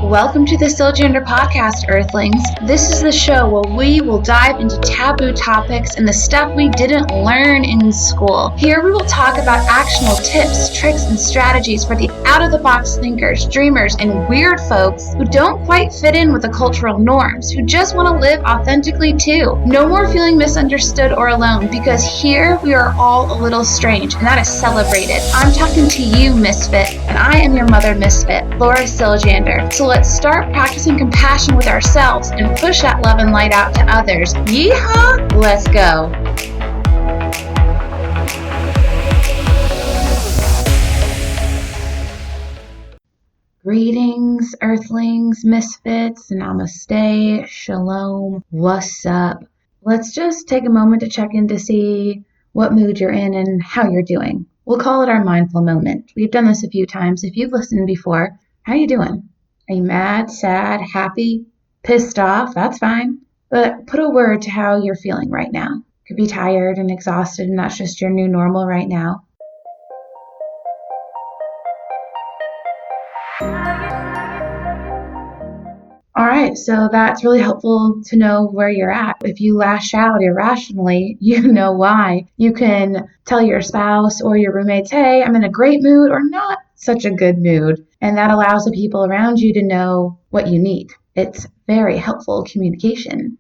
Welcome to the Siljander podcast, Earthlings. This is the show where we will dive into taboo topics and the stuff we didn't learn in school. Here we will talk about actionable tips, tricks, and strategies for the out-of-the-box thinkers, dreamers, and weird folks who don't quite fit in with the cultural norms, who just want to live authentically too. No more feeling misunderstood or alone, because here we are all a little strange, and that is celebrated. I'm talking to you, Misfit, and I am your mother, Misfit, Laura Siljander. So let's start practicing compassion with ourselves and push that love and light out to others. Yeehaw! Let's go. Greetings, Earthlings, Misfits, Namaste, Shalom, what's up? Let's just take a moment to check in to see what mood you're in and how you're doing. We'll call it our mindful moment. We've done this a few times. If you've listened before, how are you doing? Are you mad, sad, happy, pissed off? That's fine. But put a word to how you're feeling right now. Could be tired and exhausted, and that's just your new normal right now. All right, so that's really helpful to know where you're at. If you lash out irrationally, you know why. You can tell your spouse or your roommates, hey, I'm in a great mood or not such a good mood. And that allows the people around you to know what you need. It's very helpful communication.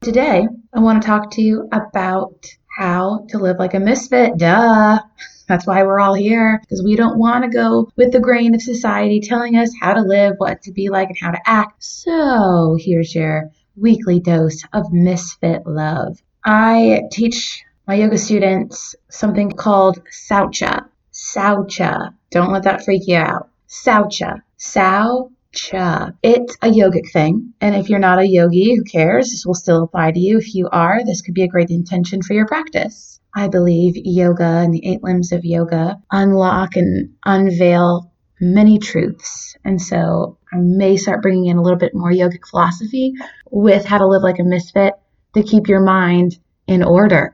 Today, I want to talk to you about how to live like a misfit. Duh. That's why we're all here, because we don't want to go with the grain of society telling us how to live, what to be like, and how to act. So here's your weekly dose of misfit love. I teach my yoga students something called saucha. Saucha. Don't let that freak you out. Saucha. Saucha. It's a yogic thing. And if you're not a yogi, who cares? This will still apply to you. If you are, this could be a great intention for your practice. I believe yoga and the 8 limbs of yoga unlock and unveil many truths. And so I may start bringing in a little bit more yogic philosophy with how to live like a misfit to keep your mind in order,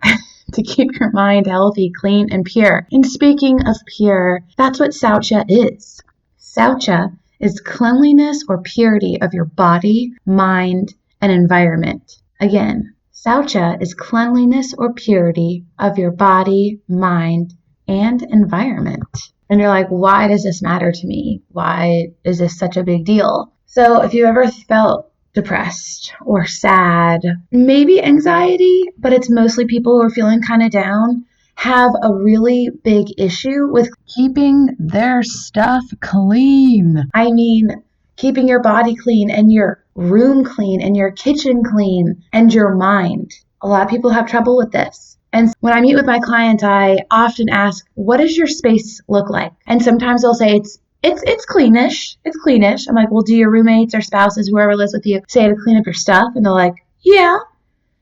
to keep your mind healthy, clean, and pure. And speaking of pure, that's what saucha is. Saucha is cleanliness or purity of your body, mind, and environment. Again, saucha is cleanliness or purity of your body, mind, and environment. And you're like, why does this matter to me? Why is this such a big deal? So if you ever felt depressed or sad, maybe anxiety, but it's mostly people who are feeling kind of down, have a really big issue with keeping their stuff clean. I mean, keeping your body clean and your room clean and your kitchen clean and your mind. A lot of people have trouble with this. And when I meet with my clients, I often ask, what does your space look like? And sometimes they'll say it's cleanish. It's cleanish. I'm like, well, do your roommates or spouses, whoever lives with you, say to clean up your stuff? And they're like, yeah.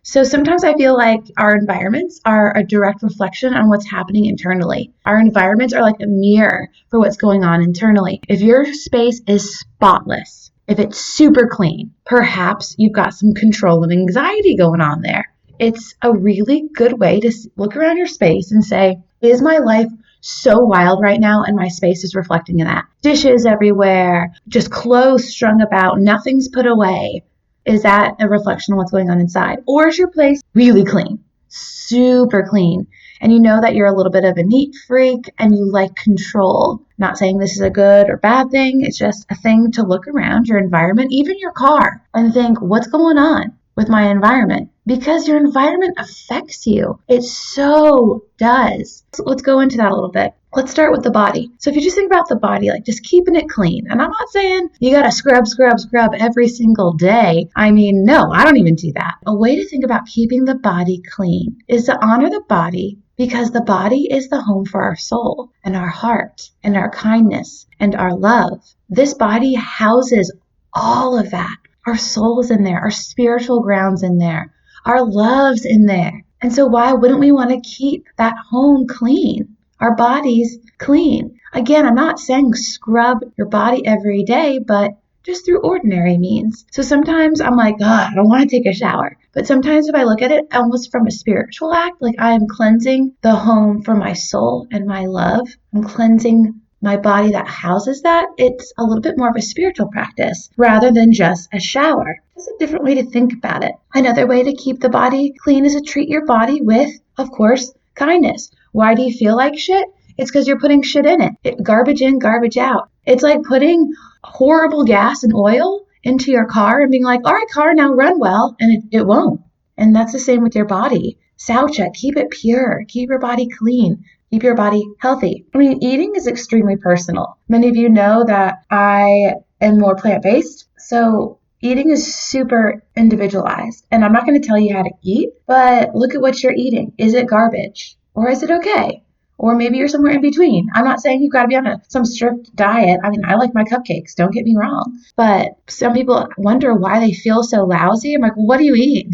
So sometimes I feel like our environments are a direct reflection on what's happening internally. Our environments are like a mirror for what's going on internally. If your space is spotless, if it's super clean, perhaps you've got some control and anxiety going on there. It's a really good way to look around your space and say, is my life so wild right now and my space is reflecting in that? Dishes everywhere, just clothes strung about, nothing's put away. Is that a reflection of what's going on inside? Or is your place really clean, super clean, and you know that you're a little bit of a neat freak and you like control? Not saying this is a good or bad thing. It's just a thing to look around your environment, even your car, and think, what's going on with my environment? Because your environment affects you. It so does. So let's go into that a little bit. Let's start with the body. So if you just think about the body, like just keeping it clean. And I'm not saying you got to scrub every single day. I mean, no, I don't even do that. A way to think about keeping the body clean is to honor the body, because the body is the home for our soul and our heart and our kindness and our love. This body houses all of that. Our soul is in there, our spiritual ground's in there, our love's in there. And so why wouldn't we want to keep that home clean, our bodies clean? Again, I'm not saying scrub your body every day, but just through ordinary means. So sometimes I'm like, I don't want to take a shower. But sometimes if I look at it almost from a spiritual act, like I am cleansing the home for my soul and my love. I'm cleansing my body that houses that, it's a little bit more of a spiritual practice rather than just a shower. It's a different way to think about it. Another way to keep the body clean is to treat your body with, of course, kindness. Why do you feel like shit? It's because you're putting shit in it. Garbage in, garbage out. It's like putting horrible gas and oil into your car and being like, all right, car, now run well, and it won't. And that's the same with your body. Saucha, keep it pure, keep your body clean, keep your body healthy. I mean, eating is extremely personal. Many of you know that I am more plant-based, so eating is super individualized. And I'm not going to tell you how to eat, but look at what you're eating. Is it garbage? Or is it okay? Or maybe you're somewhere in between. I'm not saying you've got to be on some strict diet. I mean, I like my cupcakes, don't get me wrong. But some people wonder why they feel so lousy. I'm like, well, what are you eating?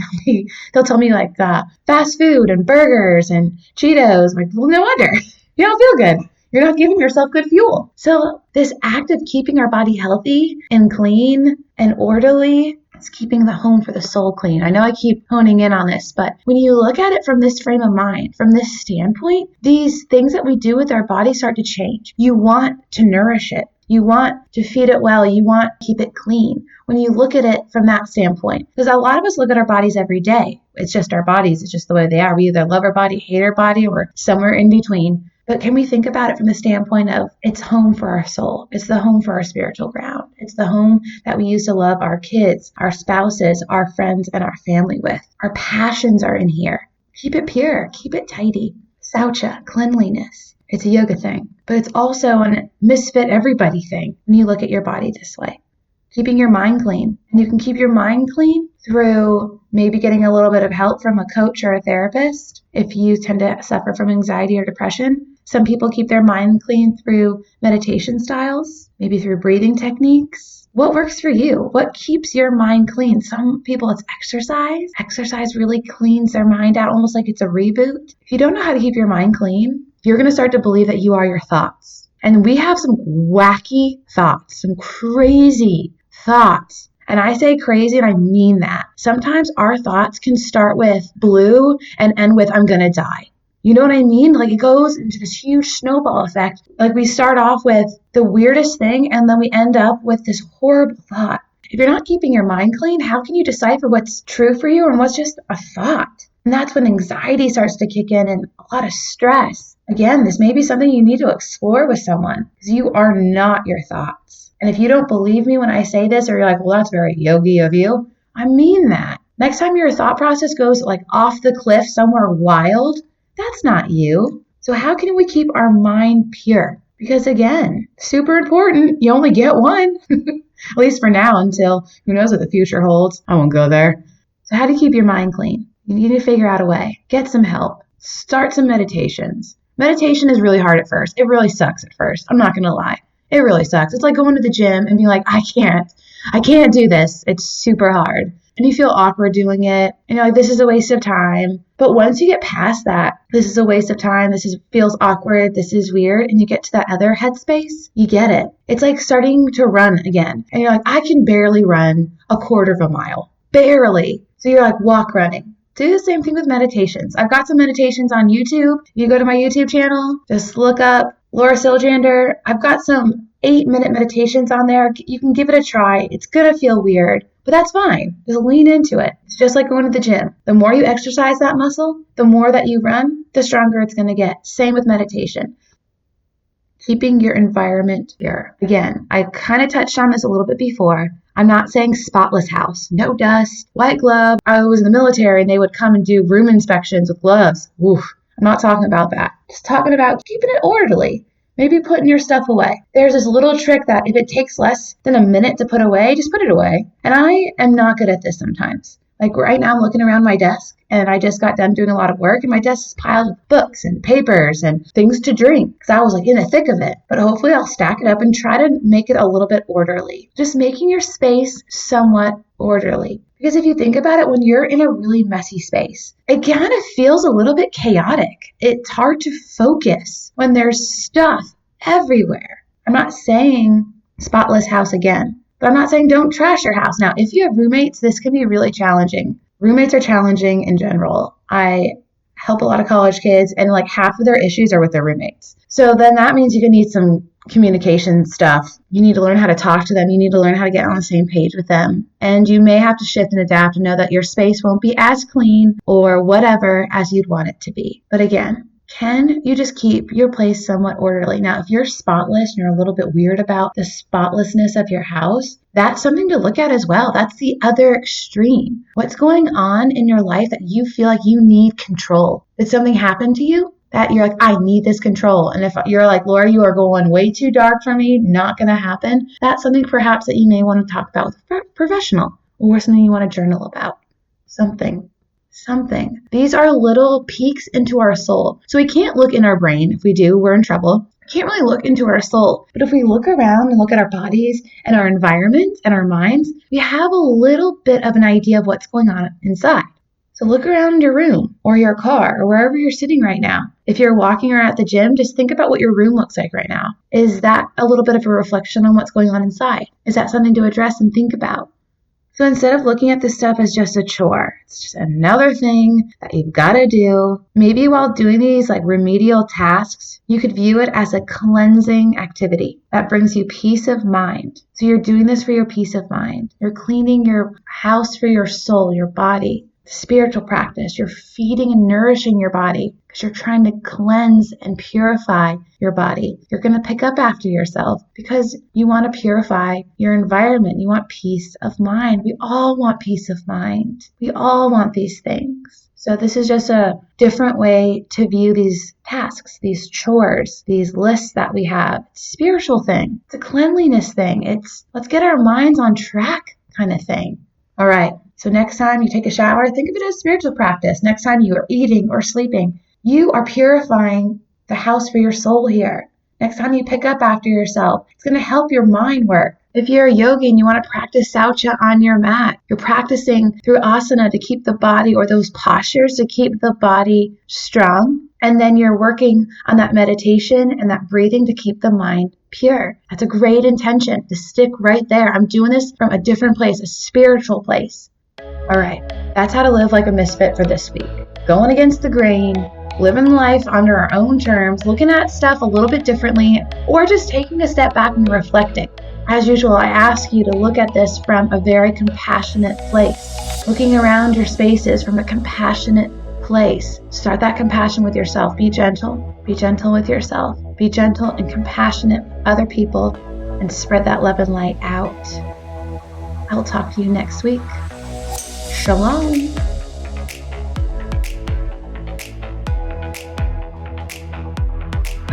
They'll tell me like fast food and burgers and Cheetos. I'm like, well, no wonder. You don't feel good. You're not giving yourself good fuel. So this act of keeping our body healthy and clean and orderly, it's keeping the home for the soul clean. I know I keep honing in on this, but when you look at it from this frame of mind, from this standpoint, these things that we do with our body start to change. You want to nourish it. You want to feed it well. You want to keep it clean. When you look at it from that standpoint, because a lot of us look at our bodies every day. It's just our bodies. It's just the way they are. We either love our body, hate our body, or somewhere in between. But can we think about it from the standpoint of it's home for our soul. It's the home for our spiritual ground. It's the home that we use to love our kids, our spouses, our friends, and our family with. Our passions are in here. Keep it pure. Keep it tidy. Saucha, cleanliness. It's a yoga thing, but it's also a misfit everybody thing when you look at your body this way. Keeping your mind clean. And you can keep your mind clean through maybe getting a little bit of help from a coach or a therapist if you tend to suffer from anxiety or depression. Some people keep their mind clean through meditation styles, maybe through breathing techniques. What works for you? What keeps your mind clean? Some people, it's exercise. Exercise really cleans their mind out, almost like it's a reboot. If you don't know how to keep your mind clean, you're going to start to believe that you are your thoughts. And we have some wacky thoughts, some crazy thoughts. And I say crazy and I mean that. Sometimes our thoughts can start with blue and end with I'm going to die. You know what I mean? Like it goes into this huge snowball effect. Like we start off with the weirdest thing and then we end up with this horrible thought. If you're not keeping your mind clean, how can you decipher what's true for you and what's just a thought? And that's when anxiety starts to kick in and a lot of stress. Again, this may be something you need to explore with someone because you are not your thoughts. And if you don't believe me when I say this, or you're like, well, that's very yogi of you, I mean that. Next time your thought process goes like off the cliff somewhere wild, that's not you. So how can we keep our mind pure? Because again, super important. You only get one, at least for now until who knows what the future holds. I won't go there. So how to keep your mind clean? You need to figure out a way. Get some help. Start some meditations. Meditation is really hard at first. It really sucks at first. I'm not going to lie. It really sucks. It's like going to the gym and being like, I can't do this. It's super hard. And you feel awkward doing it. And you're like, this is a waste of time. But once you get past that, this is a waste of time. Feels awkward. This is weird. And you get to that other headspace, you get it. It's like starting to run again. And you're like, I can barely run a quarter of a mile. Barely. So you're like walk running. Do the same thing with meditations. I've got some meditations on YouTube. You go to my YouTube channel, just look up Laura Siljander. I've got some 8-minute meditations on there. You can give it a try. It's going to feel weird, but that's fine. Just lean into it. It's just like going to the gym. The more you exercise that muscle, the more that you run, the stronger it's going to get. Same with meditation. Keeping your environment pure. Again, I kind of touched on this a little bit before. I'm not saying spotless house, no dust, white glove. I was in the military and they would come and do room inspections with gloves. Oof, I'm not talking about that. Just talking about keeping it orderly. Maybe putting your stuff away. There's this little trick that if it takes less than a minute to put away, just put it away. And I am not good at this sometimes. Like right now I'm looking around my desk and I just got done doing a lot of work and my desk is piled with books and papers and things to drink because I was like in the thick of it. But hopefully I'll stack it up and try to make it a little bit orderly. Just making your space somewhat orderly. Because if you think about it, when you're in a really messy space, it kind of feels a little bit chaotic. It's hard to focus when there's stuff everywhere. I'm not saying spotless house again. But I'm not saying don't trash your house. Now, if you have roommates, this can be really challenging. Roommates are challenging in general. I help a lot of college kids and like half of their issues are with their roommates. So then that means you can need some communication stuff. You need to learn how to talk to them. You need to learn how to get on the same page with them. And you may have to shift and adapt and know that your space won't be as clean or whatever as you'd want it to be. But again, can you just keep your place somewhat orderly? Now, if you're spotless and you're a little bit weird about the spotlessness of your house, that's something to look at as well. That's the other extreme. What's going on in your life that you feel like you need control? Did something happen to you that you're like, I need this control? And if you're like, Laura, you are going way too dark for me, not going to happen, that's something perhaps that you may want to talk about with a professional, or something you want to journal about. Something. These are little peeks into our soul. So we can't look in our brain. If we do, we're in trouble. We can't really look into our soul. But if we look around and look at our bodies and our environment and our minds, we have a little bit of an idea of what's going on inside. So look around your room or your car or wherever you're sitting right now. If you're walking or at the gym, just think about what your room looks like right now. Is that a little bit of a reflection on what's going on inside? Is that something to address and think about? So instead of looking at this stuff as just a chore, it's just another thing that you've got to do. Maybe while doing these like remedial tasks, you could view it as a cleansing activity that brings you peace of mind. So you're doing this for your peace of mind. You're cleaning your house for your soul, your body. Spiritual practice. You're feeding and nourishing your body because you're trying to cleanse and purify your body. You're going to pick up after yourself because you want to purify your environment. You want peace of mind. We all want peace of mind. We all want these things. So this is just a different way to view these tasks, these chores, these lists that we have. It's a spiritual thing. It's a cleanliness thing. It's let's get our minds on track kind of thing. All right. So next time you take a shower, think of it as spiritual practice. Next time you are eating or sleeping, you are purifying the house for your soul here. Next time you pick up after yourself, it's going to help your mind work. If you're a yogi and you want to practice saucha on your mat, you're practicing through asana to keep the body, or those postures to keep the body strong. And then you're working on that meditation and that breathing to keep the mind pure. That's a great intention to stick right there. I'm doing this from a different place, a spiritual place. All right, that's how to live like a misfit for this week. Going against the grain, living life under our own terms, looking at stuff a little bit differently, or just taking a step back and reflecting. As usual, I ask you to look at this from a very compassionate place, looking around your spaces from a compassionate place. Start that compassion with yourself. Be gentle with yourself. Be gentle and compassionate with other people, and spread that love and light out. I'll talk to you next week. Shalom.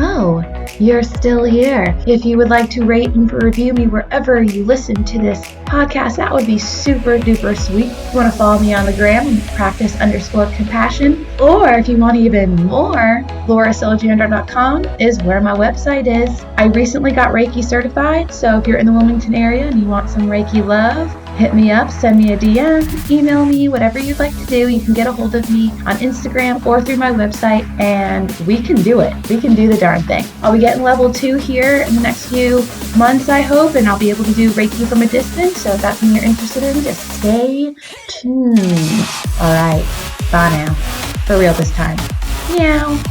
Oh, you're still here. If you would like to rate and review me wherever you listen to this podcast, that would be super duper sweet. If you want to follow me on the gram, practice_compassion. Or if you want even more, laurasiljander.com is where my website is. I recently got Reiki certified, so if you're in the Wilmington area and you want some Reiki love, hit me up, send me a DM, email me, whatever you'd like to do. You can get a hold of me on Instagram or through my website, and we can do it. We can do the darn thing. I'll be getting level 2 here in the next few months, I hope, and I'll be able to do Reiki from a distance. So if that's something you're interested in, just stay tuned. All right. Bye now. For real this time. Meow.